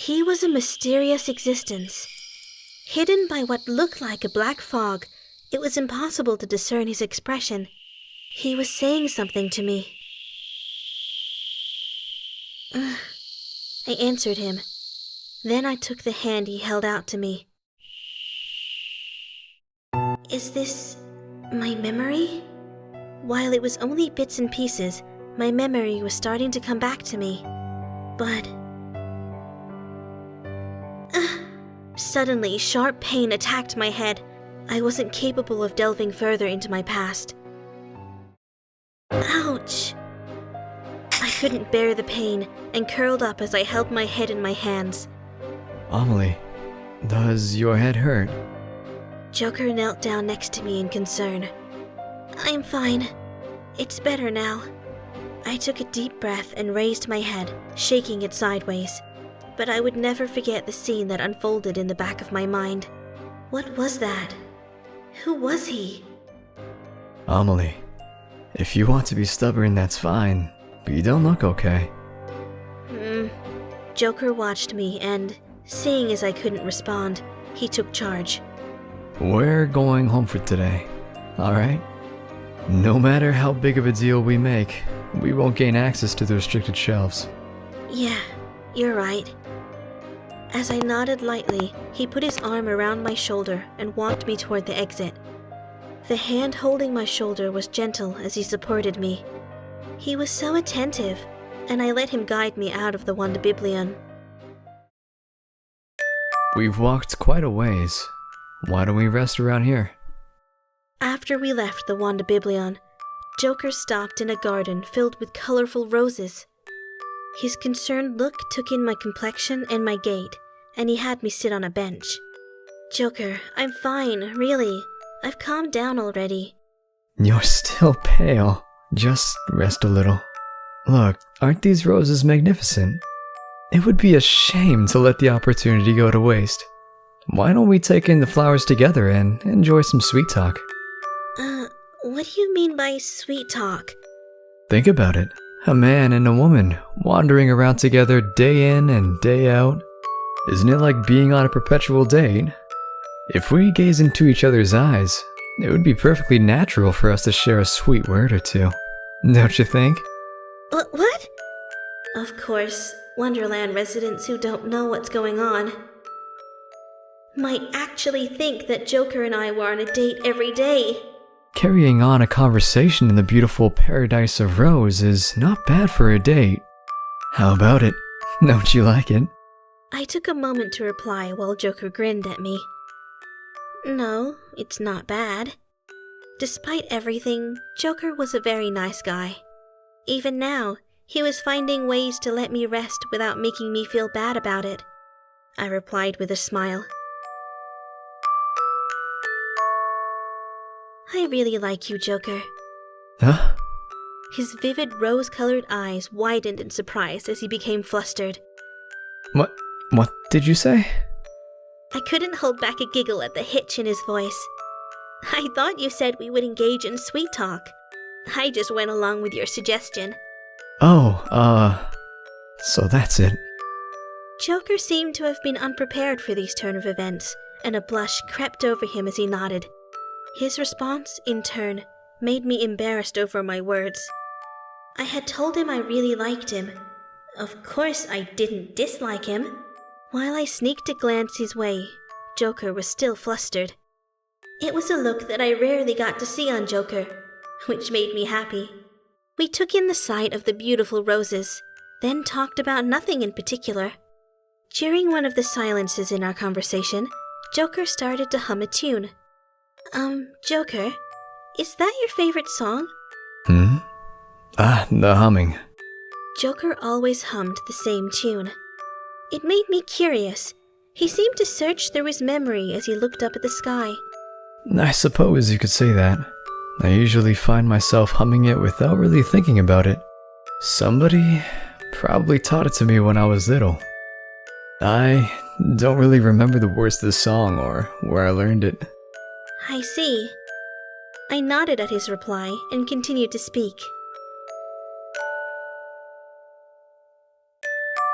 He was a mysterious existence. Hidden by what looked like a black fog, it was impossible to discern his expression. He was saying something to me. I answered him. Then I took the hand he held out to me. Is this my memory? While it was only bits and pieces, my memory was starting to come back to me. But suddenly, sharp pain attacked my head. I wasn't capable of delving further into my past. Ouch! I couldn't bear the pain and curled up as I held my head in my hands. Amelie, does your head hurt? Joker knelt down next to me in concern. I'm fine. It's better now. I took a deep breath and raised my head, shaking it sideways. But I would never forget the scene that unfolded in the back of my mind. What was that? Who was he? Amelie, if you want to be stubborn, that's fine, but you don't look okay. Joker watched me and, seeing as I couldn't respond, he took charge. We're going home for today, alright? No matter how big of a deal we make, we won't gain access to the restricted shelves. Yeah, you're right. As I nodded lightly, he put his arm around my shoulder and walked me toward the exit. The hand holding my shoulder was gentle as he supported me. He was so attentive, and I let him guide me out of the Wonderbiblion. We've walked quite a ways. Why don't we rest around here? After we left the Wonderbiblion, Joker stopped in a garden filled with colorful roses. His concerned look took in my complexion and my gait, and he had me sit on a bench. Joker, I'm fine, really. I've calmed down already. You're still pale. Just rest a little. Look, aren't these roses magnificent? It would be a shame to let the opportunity go to waste. Why don't we take in the flowers together and enjoy some sweet talk? What do you mean by sweet talk? Think about it. A man and a woman wandering around together day in and day out. Isn't it like being on a perpetual date? If we gaze into each other's eyes, it would be perfectly natural for us to share a sweet word or two. Don't you think? What? Of course, Wonderland residents who don't know what's going on might actually think that Joker and I were on a date every day. Carrying on a conversation in the beautiful paradise of Rose is not bad for a date. How about it? Don't you like it? I took a moment to reply while Joker grinned at me. No, it's not bad. Despite everything, Joker was a very nice guy. Even now, he was finding ways to let me rest without making me feel bad about it. I replied with a smile. I really like you, Joker. Huh? His vivid rose-colored eyes widened in surprise as he became flustered. What did you say? I couldn't hold back a giggle at the hitch in his voice. I thought you said we would engage in sweet talk. I just went along with your suggestion. Oh, so that's it. Joker seemed to have been unprepared for these turn of events, and a blush crept over him as he nodded. His response, in turn, made me embarrassed over my words. I had told him I really liked him. Of course I didn't dislike him. While I sneaked a glance his way, Joker was still flustered. It was a look that I rarely got to see on Joker, which made me happy. We took in the sight of the beautiful roses, then talked about nothing in particular. During one of the silences in our conversation, Joker started to hum a tune. Joker, is that your favorite song? The humming. Joker always hummed the same tune. It made me curious. He seemed to search through his memory as he looked up at the sky. I suppose you could say that. I usually find myself humming it without really thinking about it. Somebody probably taught it to me when I was little. I don't really remember the words to the song or where I learned it. I see. I nodded at his reply and continued to speak.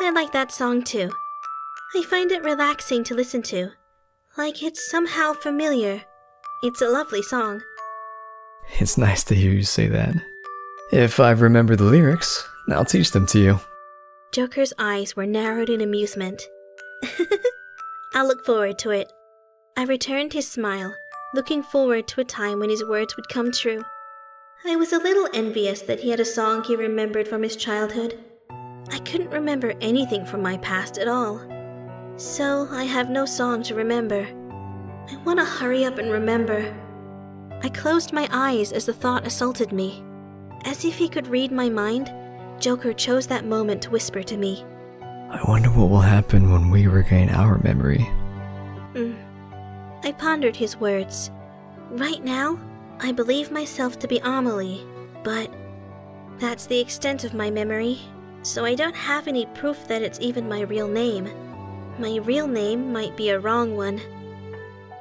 I like that song too. I find it relaxing to listen to, like it's somehow familiar. It's a lovely song. It's nice to hear you say that. If I remember the lyrics, I'll teach them to you. Joker's eyes were narrowed in amusement. I'll look forward to it. I returned his smile, looking forward to a time when his words would come true. I was a little envious that he had a song he remembered from his childhood. I couldn't remember anything from my past at all. So I have no song to remember. I want to hurry up and remember. I closed my eyes as the thought assaulted me. As if he could read my mind, Joker chose that moment to whisper to me. I wonder what will happen when we regain our memory. I pondered his words. Right now, I believe myself to be Amelie, but that's the extent of my memory, so I don't have any proof that it's even my real name. My real name might be a wrong one.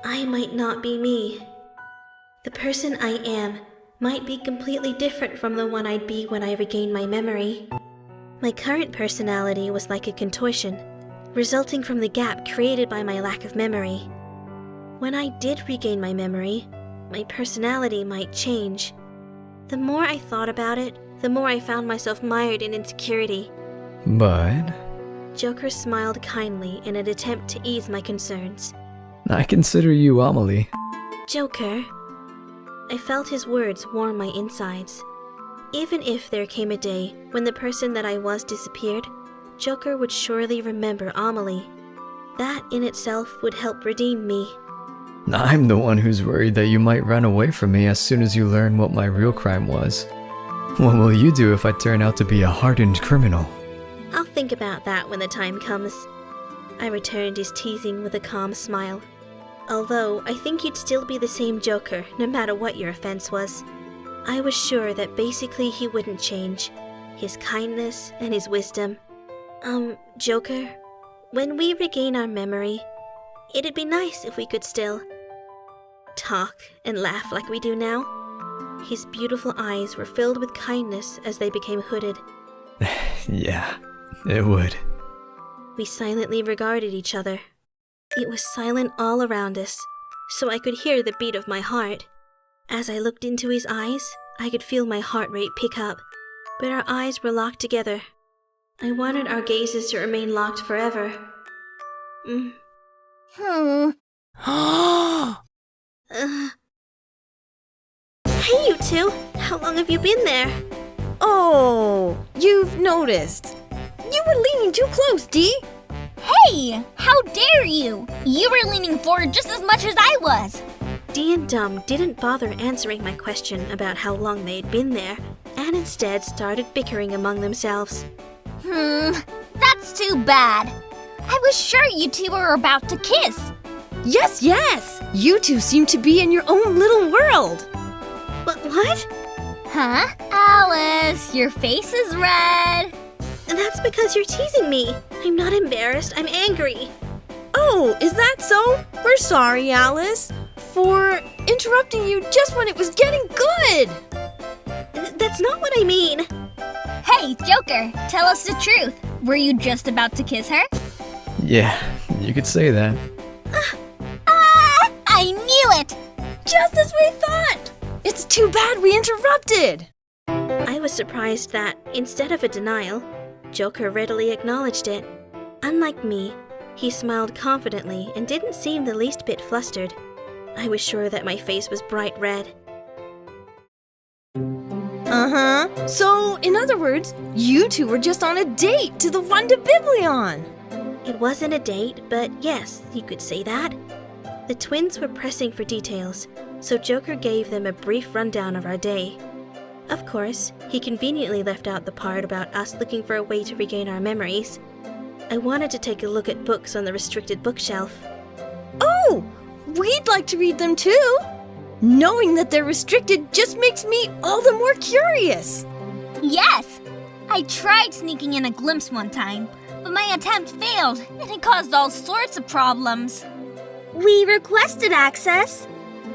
I might not be me. The person I am might be completely different from the one I'd be when I regain my memory. My current personality was like a contortion, resulting from the gap created by my lack of memory. When I did regain my memory, my personality might change. The more I thought about it, the more I found myself mired in insecurity. But Joker smiled kindly in an attempt to ease my concerns. I consider you Amelie. Joker. I felt his words warm my insides. Even if there came a day when the person that I was disappeared, Joker would surely remember Amelie. That in itself would help redeem me. I'm the one who's worried that you might run away from me as soon as you learn what my real crime was. What will you do if I turn out to be a hardened criminal? I'll think about that when the time comes. I returned his teasing with a calm smile. Although I think you'd still be the same Joker, no matter what your offense was. I was sure that basically he wouldn't change. His kindness and his wisdom. Joker, when we regain our memory, it'd be nice if we could still talk and laugh like we do now. His beautiful eyes were filled with kindness as they became hooded. Yeah, it would. We silently regarded each other. It was silent all around us, so I could hear the beat of my heart. As I looked into his eyes, I could feel my heart rate pick up, but our eyes were locked together. I wanted our gazes to remain locked forever. Hey, you two! How long have you been there? Oh, you've noticed. You were leaning too close, Dee. Hey! How dare you! You were leaning forward just as much as I was! Dee and Dum didn't bother answering my question about how long they'd been there, and instead started bickering among themselves. That's too bad. I was sure you two were about to kiss. Yes! You two seem to be in your own little world. But what? Huh? Alice, your face is red. That's because you're teasing me. I'm not embarrassed, I'm angry. Oh, is that so? We're sorry, Alice, for interrupting you just when it was getting good. That's not what I mean. Hey, Joker, tell us the truth. Were you just about to kiss her? Yeah, you could say that. I knew it! Just as we thought. It's too bad we interrupted. I was surprised that, instead of a denial, Joker readily acknowledged it. Unlike me, he smiled confidently and didn't seem the least bit flustered. I was sure that my face was bright red. So, in other words, you two were just on a date to the Wonderbiblion. It wasn't a date, but yes, you could say that. The twins were pressing for details, so Joker gave them a brief rundown of our day. Of course, he conveniently left out the part about us looking for a way to regain our memories. I wanted to take a look at books on the restricted bookshelf. Oh, we'd like to read them too. Knowing that they're restricted just makes me all the more curious. Yes! I tried sneaking in a glimpse one time, but my attempt failed, and it caused all sorts of problems. We requested access,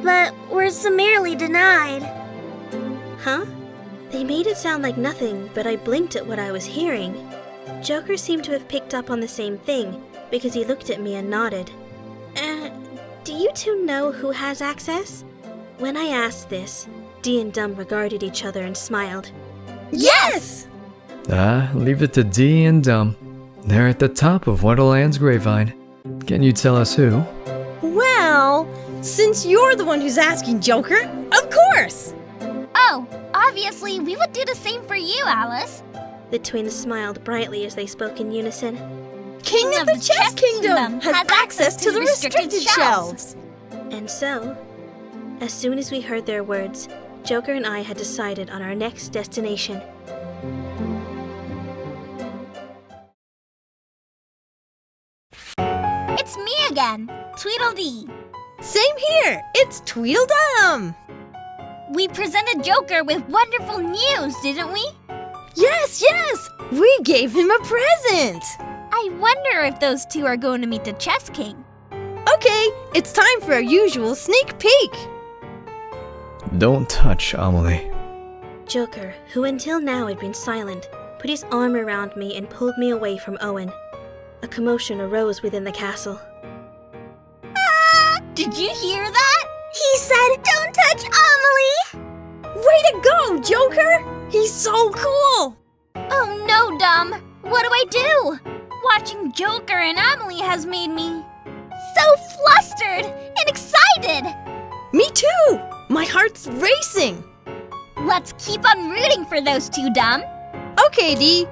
but were summarily denied. Huh? They made it sound like nothing, but I blinked at what I was hearing. Joker seemed to have picked up on the same thing, because he looked at me and nodded. Do you two know who has access? When I asked this, Dee and Dum regarded each other and smiled. Yes! Leave it to Dee and Dum. They're at the top of Wonderland's grapevine. Can you tell us who? Well, since you're the one who's asking, Joker, of course! Oh, obviously, we would do the same for you, Alice. The twins smiled brightly as they spoke in unison. King of the Chess Kingdom has access to the restricted shelves. And so, as soon as we heard their words, Joker and I had decided on our next destination. It's me again, Tweedledee. Same here, it's Tweedledum! We presented Joker with wonderful news, didn't we? Yes, we gave him a present! I wonder if those two are going to meet the Chess King. Okay, it's time for our usual sneak peek! Don't touch Amelie. Joker, who until now had been silent, put his arm around me and pulled me away from Owen. A commotion arose within the castle. Did you hear that? He said, "Don't touch Amelie!" Way to go, Joker! He's so cool! Oh no, Dum. What do I do? Watching Joker and Amelie has made me so flustered and excited. Me too! My heart's racing! Let's keep on rooting for those two, Dum. Okay, Dee,